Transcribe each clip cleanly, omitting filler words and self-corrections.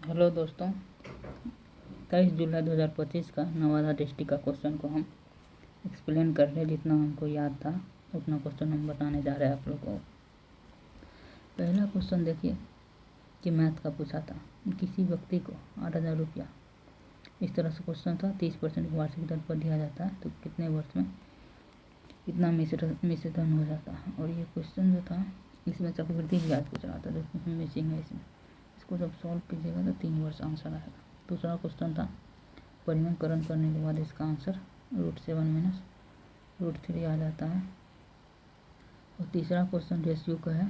Hello दोस्तों, 23 जुलाई 2025 का Nawada district का क्वेश्चन को हम एक्सप्लेन कर रहे हैं। जितना हमको याद था उतना क्वेश्चन हम बताने जा रहे हैं आप लोगों को। पहला क्वेश्चन देखिए कि मैथ का पूछा था, किसी व्यक्ति को 8,000 रुपया, इस तरह से क्वेश्चन था। 30% वार्षिक दर पर दिया जाता है तो कितने वर्ष में इतना मिश्रण हो जाता है। और ये क्वेश्चन जो था इसमें चक्रवृद्धि ब्याज पूछ रहा था, जो मिसिंग है इसमें। इसको जब सॉल्व कीजिएगा तो 3 वर्ष आंसर आएगा। दूसरा क्वेश्चन था परिमाणीकरण करने के बाद इसका आंसर √7 - √3 आ जाता है। और तीसरा क्वेश्चन रेशियो का है,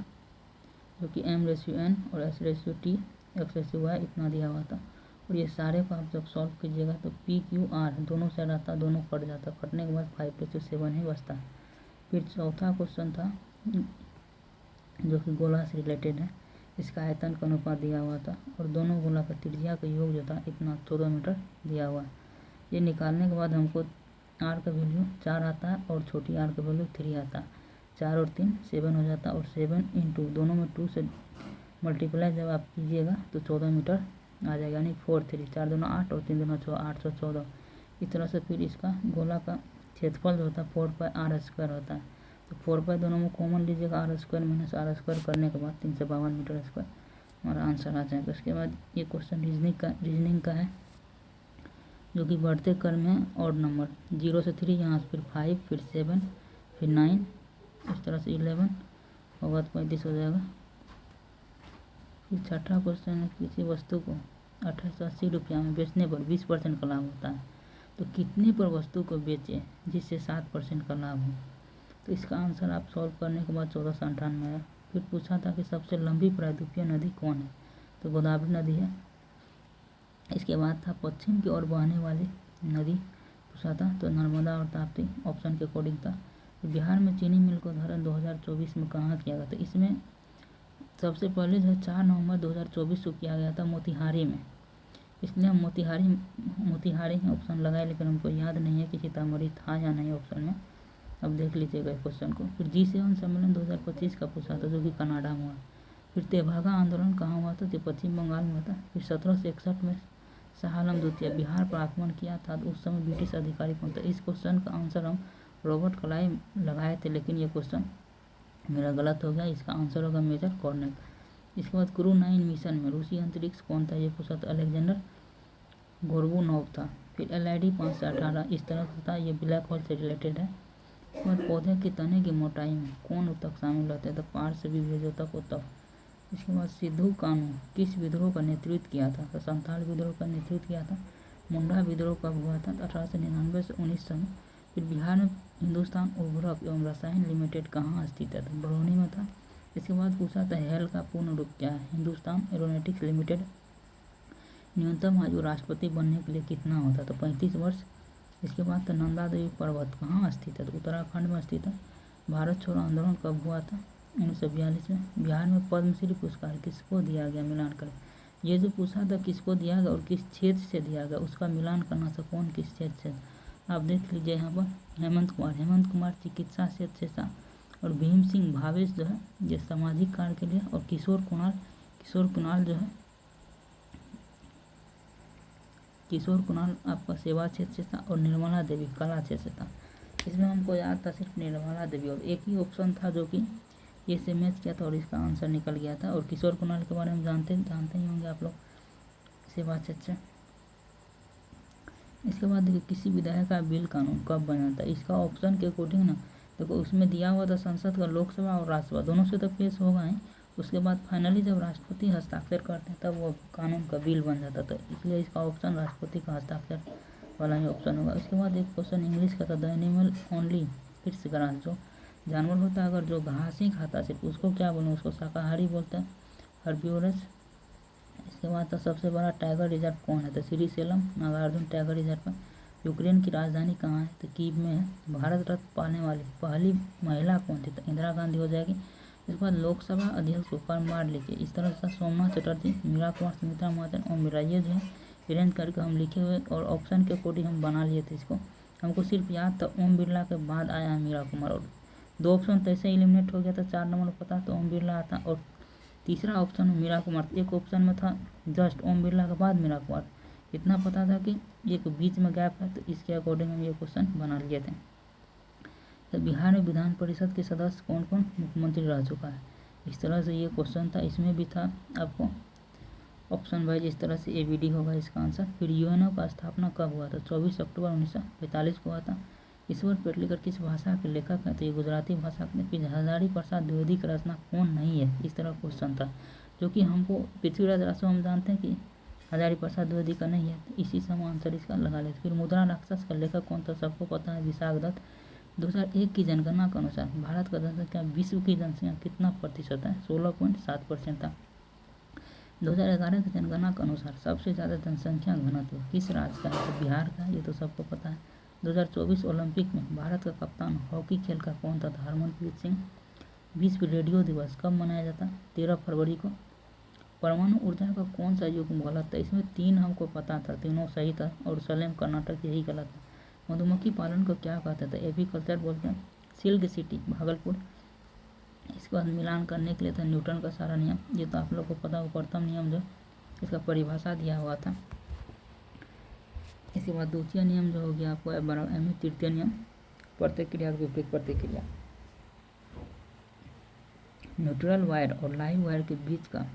जो कि M/N और S/T X/Y इतना दिया हुआ था। और ये सारे को आप जब सॉल्व कीजिएगा तो PQR दोनों साइड आता, दोनों कट जाता, कटने के बाद 5/7 ही बचता है। फिर चौथा क्वेश्चन था जो कि गोला से रिलेटेड है। इसका आयतन का अनुपात दिया हुआ था और दोनों गोला का त्रिज्या का योग जो था इतना 14 मीटर दिया हुआ है। ये निकालने के बाद हमको R का वैल्यू 4 आता है और छोटी r का वैल्यू 3 आता है। 4 और 3 7 हो जाता है और 7 इंटू दोनों में 2 से मल्टीप्लाई जब आप कीजिएगा तो 14 मीटर आ जाएगा, यानी 4 3 4 दूना 8 और 3 दूना 6 814। इस तरह से फिर इसका गोला का क्षेत्रफल जो होता है 4πr² होता है। तो 4π दोनों में कॉमन लीजिएगा, r² - r² करने के बाद 352 मीटर स्क्वायर हमारा आंसर आ जाएगा। उसके बाद ये क्वेश्चन रीजनिंग का है, जो कि बढ़ते क्रम में और नंबर 0 से 3, यहाँ से फिर 5, फिर 7, फिर 9, इस तरह से 11 होगा तो 35 हो जाएगा। फिर छठा क्वेश्चन है, किसी वस्तु को 1880 रुपया में बेचने पर 20% का लाभ होता है तो कितने पर वस्तु को बेचे जिससे 7% का लाभ हो। तो इसका आंसर आप सॉल्व करने के बाद 1498 आया। फिर पूछा था कि सबसे लंबी प्रायद्वीपीय नदी कौन है, तो गोदावरी नदी है। इसके बाद था पश्चिम की ओर बहने वाली नदी पूछा था, तो नर्मदा और ताप्ती ऑप्शन के अकॉर्डिंग था। तो बिहार में चीनी मिल का उद्घाटन 2024 में कहाँ किया गया था। इसमें सबसे पहले जो 4 नवंबर 2024 को किया गया था मोतिहारी में, इसलिए हम मोतिहारी ऑप्शन लगाए, लेकिन हमको याद नहीं है कि सीतामढ़ी था या नहीं ऑप्शन में। अब देख लीजिएगा क्वेश्चन को। फिर G7 सम्मेलन 2025 का पूछा था, जो कि कनाडा में हुआ। फिर तेभागा आंदोलन कहाँ हुआ था, तो पश्चिम बंगाल में हुआ था। फिर 1761 में शाह आलम द्वितीय बिहार पर आक्रमण किया था, तो उस समय ब्रिटिश अधिकारी कौन था। इस क्वेश्चन का आंसर हम रॉबर्ट क्लाइव लगाए थे, लेकिन ये क्वेश्चन मेरा गलत हो गया। इसका आंसर होगा मेजर कॉर्नेल। इसके बाद क्रू 9 मिशन में रूसी अंतरिक्ष कौन था, ये पूछा था अलेक्जेंडर गोर्बुनोव था। फिर LID 5 से 18 इस तरह से था, ये ब्लैक होल से रिलेटेड है। और पौधे के तने की मोटाई में कौन ऊतक शामिल होते हैं, तो पार्श्व विभेदोतक ऊतक। इसके बाद सिद्धू कानू किस विद्रोह का नेतृत्व किया था, तो संथाल विद्रोह का नेतृत्व किया था। मुंडा विद्रोह कब हुआ था, 1899 से 1900 में। फिर बिहार में हिंदुस्तान उर्वरक एवं रसायन लिमिटेड कहाँ स्थित है, तो बरौनी में था। इसके बाद पूछा था हेल का पूर्ण रूप क्या है, हिंदुस्तान एरोनॉटिक्स लिमिटेड। न्यूनतम आयु राष्ट्रपति बनने के लिए कितना होता, तो 35 वर्ष। इसके बाद तो नंदा देवी पर्वत कहाँ स्थित है, तो उत्तराखंड में स्थित है। भारत छोड़ो आंदोलन कब हुआ था, 1942 में। बिहार में पद्मश्री पुरस्कार किसको दिया गया, मिलान करें। ये जो पूछा था किसको दिया गया और किस क्षेत्र से दिया गया, उसका मिलान करना था, कौन किस क्षेत्र से। आप देख लीजिए यहाँ पर हेमंत कुमार चिकित्सा क्षेत्र से, और भीम सिंह भावेश जो है ये सामाजिक कार्य के लिए, और किशोर कुणाल जो है आपका सेवा क्षेत्र से था, और निर्मला देवी कला क्षेत्र से था। इसमें हमको याद था सिर्फ निर्मला देवी, और एक ही ऑप्शन था जो कि ये से मैच किया था और इसका आंसर निकल गया था। और किशोर कुणाल के बारे में जानते ही होंगे आप लोग, सेवा क्षेत्र से। इसके बाद देखिए किसी विधायक का बिल कानून कब बना था, इसका ऑप्शन के अकॉर्डिंग ना देखो उसमें दिया हुआ था संसद का, लोकसभा और राज्यसभा दोनों से तो पेश होगा ही। उसके बाद फाइनली जब राष्ट्रपति हस्ताक्षर करते हैं तब वो कानून का बिल बन जाता था, इसलिए इसका ऑप्शन राष्ट्रपति का हस्ताक्षर वाला ही ऑप्शन होगा। उसके बाद एक क्वेश्चन इंग्लिश का था, the animal only it's grass, जो जानवर होता है अगर जो घास ही खाता सिर्फ, उसको क्या बोलूँ, उसको शाकाहारी बोलते हैं, हर्बिवोरस। इसके बाद तो सबसे बड़ा टाइगर रिजर्व कौन है, तो श्रीशैलम नागार्जुन टाइगर रिजर्व है। यूक्रेन की राजधानी कहाँ है, तो कीव में है। भारत रत्न पाने वाली पहली महिला कौन थी, तो इंदिरा गांधी हो जाएगी। इसके बाद लोकसभा अध्यक्ष को फॉर्म लिखिए, इस तरह से सोमनाथ चटर्जी, मीरा कुमार, सुमित्रा महाजन और मिराइये जो है अरेंज करके हम लिखे हुए, और ऑप्शन के अकॉर्डिंग हम बना लिए थे इसको। हमको सिर्फ याद था ओम बिरला के बाद आया है मीरा कुमार, और 2 ऑप्शन तो ऐसे एलिमिनेट हो गया था, 4 नंबर पता तो ओम बिरला आता, और तीसरा ऑप्शन मीरा कुमार। एक ऑप्शन में था जस्ट ओम बिरला के बाद मीरा कुमार, इतना पता था कि एक बीच में गैप है, तो इसके अकॉर्डिंग हम ये क्वेश्चन बना लिए थे। तो बिहार में विधान परिषद के सदस्य कौन कौन मुख्यमंत्री रह चुका है, इस तरह से ये क्वेश्चन था। इसमें भी था आपको ऑप्शन वाइज इस तरह से ABD होगा इसका आंसर। फिर UNO का स्थापना कब हुआ था, 24 अक्टूबर 1945 को हुआ था। ईश्वर पेटलीकर किस भाषा के लेखक हैं, तो ये गुजराती भाषा के। फिर हजारी प्रसाद द्विवेदी की रचना कौन नहीं है, इस तरह क्वेश्चन था, जो कि हमको पृथ्वीराज रासो हम जानते हैं कि हजारी प्रसाद द्विवेदी का नहीं है, तो इसी से हम आंसर इसका लगा लेते। फिर मुद्रा राक्षस का लेखक कौन था, सबको पता है विशाख दत्त। 2001 की जनगणना के अनुसार भारत का जनसंख्या विश्व की जनसंख्या कितना प्रतिशत है, 16.7% था। 2011 की जनगणना के अनुसार सबसे ज़्यादा जनसंख्या घनत्व किस राज्य का है, तो बिहार का, ये तो सबको पता है। 2024 ओलंपिक में भारत का कप्तान हॉकी खेल का कौन था, हरमनप्रीत सिंह। विश्व रेडियो दिवस कब मनाया जाता, 13 फरवरी को। परमाणु ऊर्जा का कौन सा युग गलत था, इसमें 3 हमको पता था, तीनों सही था, और सलेम कर्नाटक यही गलत था। मधुमक्खी पालन को क्या कहते थे, एपीकल्चर बोलते हैं। Silk city Bhagalpur. इसके बाद मिलान करने के लिए था न्यूटन का सारा नियम, ये तो आप लोग को पता हो, प्रथम नियम जो इसका परिभाषा दिया हुआ था। इसके बाद द्वितीय नियम जो हो गया आपको M। तृतीय नियम प्रतिक्रिया के विपरीत प्रतिक्रिया। न्यूट्रल वायर और लाइव वायर के बीच का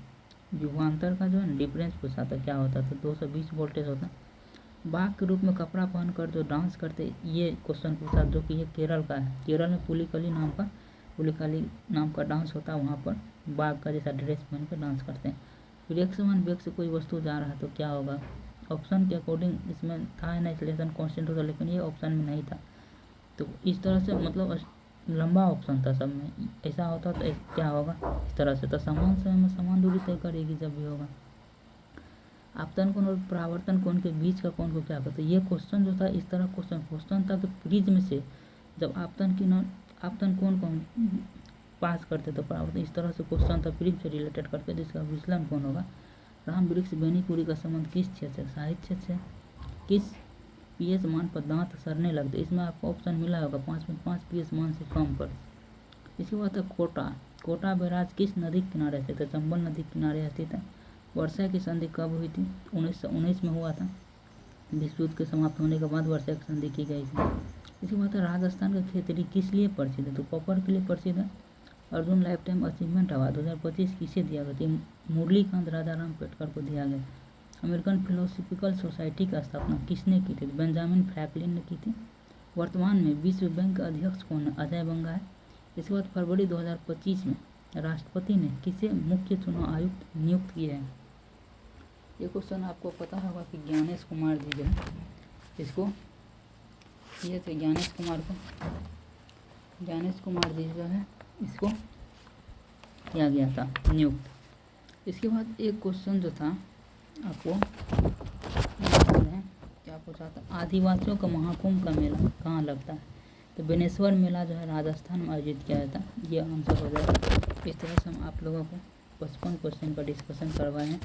विभवांतर का जो है डिफरेंस पूछा था, क्या होता था, 220 वोल्टेज होता। बाघ के रूप में कपड़ा पहनकर जो डांस करते, ये क्वेश्चन पूछा, जो कि ये केरल का है। केरल में पुलिकली नाम का डांस होता है, वहाँ पर बाघ का जैसा ड्रेस पहन कर डांस करते हैं। फिर एक समान वेग से कोई वस्तु जा रहा है तो क्या होगा, ऑप्शन के अकॉर्डिंग इसमें था ना एक्सेलरेशन कांस्टेंट होता, लेकिन ये ऑप्शन में नहीं था, तो इस तरह से मतलब लंबा ऑप्शन था सब में, ऐसा होता तो क्या होगा इस तरह से, तो समान समय में समान दूरी तय करेगी जब भी होगा। आपतन कोण और परावर्तन कोण के बीच का कोण को क्या कहते हैं, ये क्वेश्चन जो था इस तरह क्वेश्चन था कि प्रिज्म से जब आपतन कोण को पास करते तो परावर्तन, इस तरह से क्वेश्चन था प्रिज्म से रिलेटेड करके, जिसका विचलन कौन होगा। राम वृक्ष बेनीपुरी का संबंध किस क्षेत्र से, साहित्य से। किस pH मान पर दांत सड़ने लगते, इसमें आपको ऑप्शन मिला होगा 5.5 pH मान से कम पर। इसके बाद है कोटा बैराज किस नदी के किनारे स्थित है, चंबल नदी के किनारे स्थित है। वर्षा की संधि कब हुई थी, 1919 में हुआ था। विश्व युद्ध के समाप्त होने के बाद वर्षा की संधि की गई थी। इसके बाद राजस्थान का खेतड़ी किस लिए प्रसिद्ध है, तो कॉपर के लिए प्रसिद्ध है। Arjun life time achievement award 2025 किसे दिया गया, मुरलीकांत राजाराम पेटकर को दिया गया। अमेरिकन फिलोसफिकल सोसाइटी की स्थापना किसने की थी, बेंजामिन फ्रैंकलिन ने की थी। वर्तमान में विश्व बैंक का अध्यक्ष कौन है, अजय बंगा है। इसके बाद फरवरी 2025 में राष्ट्रपति ने किसे मुख्य चुनाव आयुक्त नियुक्त किया है। ये क्वेश्चन आपको पता होगा कि ज्ञानेश कुमार जी जो है इसको ये थे, ज्ञानेश कुमार जी जो है इसको किया गया था नियुक्त। इसके बाद एक क्वेश्चन जो था आपको क्या पूछा था, आदिवासियों का महाकुंभ का मेला कहाँ लगता है, तो बेनेश्वर मेला जो है राजस्थान में आयोजित किया जाता है, ये आंसर हो जाएगा। इस तरह से हम आप लोगों को 55 क्वेश्चन का डिस्कशन करवाए हैं,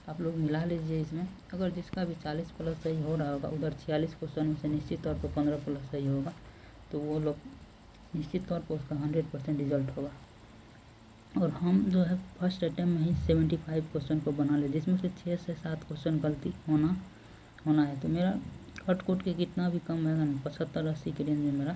आप लोग मिला लीजिए इसमें। अगर जिसका भी 40 प्लस सही हो रहा होगा, उधर 46 क्वेश्चन में से निश्चित तौर पर 15 प्लस सही होगा, तो वो लोग निश्चित तौर पर उसका 100% रिजल्ट होगा। और हम जो है फर्स्ट अटैम्प्ट में ही 75 क्वेश्चन को बना ले, जिसमें से 6 से 7 क्वेश्चन गलती होना है, तो मेरा कट के कितना भी कम है, 75-80 के रेंज में मेरा